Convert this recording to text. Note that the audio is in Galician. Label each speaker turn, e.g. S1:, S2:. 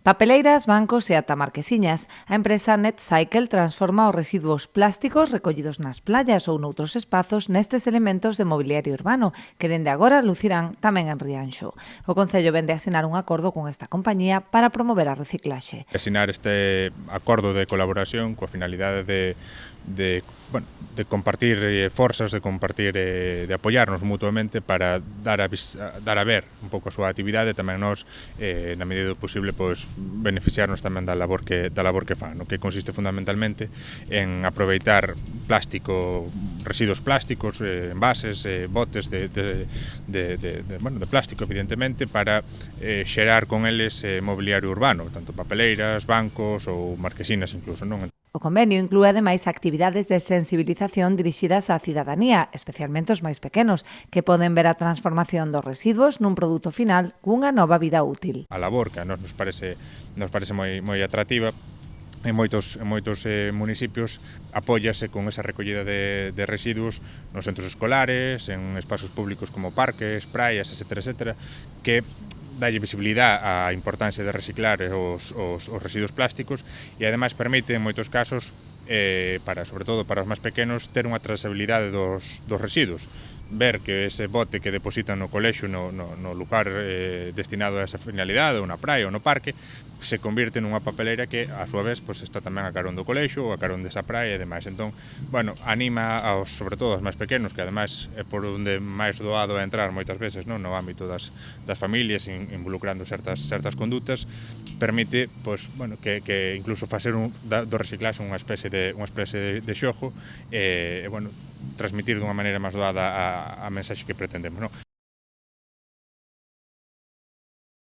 S1: Papeleiras, bancos e ata marquesiñas. A empresa NetCycle transforma os residuos plásticos recollidos nas playas ou noutros espazos nestes elementos de mobiliario urbano, que dende agora lucirán tamén en Rianxo. O Concello vende a asinar un acordo con esta compañía para promover a reciclaxe.
S2: Asinar este acordo de colaboración coa finalidade de compartir forzas, de compartir, de apoiarnos mutuamente para dar a ver un pouco a súa actividade, tamén nós, na medida do posible, pois, beneficiarnos tamén da labor que fan, no que consiste fundamentalmente en aproveitar plástico, residuos plásticos, envases, botes de plástico, evidentemente, para xerar con eles mobiliario urbano, tanto papeleiras, bancos ou marquesinas incluso, non?
S1: O convenio inclúe ademais actividades de sensibilización dirixidas á cidadanía, especialmente os máis pequenos, que poden ver a transformación dos residuos nun produto final cunha nova vida útil.
S2: A labor que a nos parece moi atractiva. En moitos municipios apóiase con esa recollida de residuos nos centros escolares, en espazos públicos como parques, praias, etcétera, que dalle visibilidade á importancia de reciclar os residuos plásticos e ademais permite en moitos casos, sobre todo para os máis pequenos, ter unha trazabilidade dos residuos. Ver que ese bote que depositan no colexio, no lugar destinado a esa finalidade, ou na praia ou no parque, se convirte nunha papeleira que, a súa vez, pues, está tamén a carón do colexio ou a carón desa praia e demais. Entón, anima sobre todo aos máis pequenos, que ademais é por onde máis doado a entrar moitas veces, non? No ámbito das familias, involucrando certas condutas, permite, pues, que incluso facer do reciclaxe unha especie de xogo, transmitir dunha maneira máis doada a mensaxe que pretendemos, non?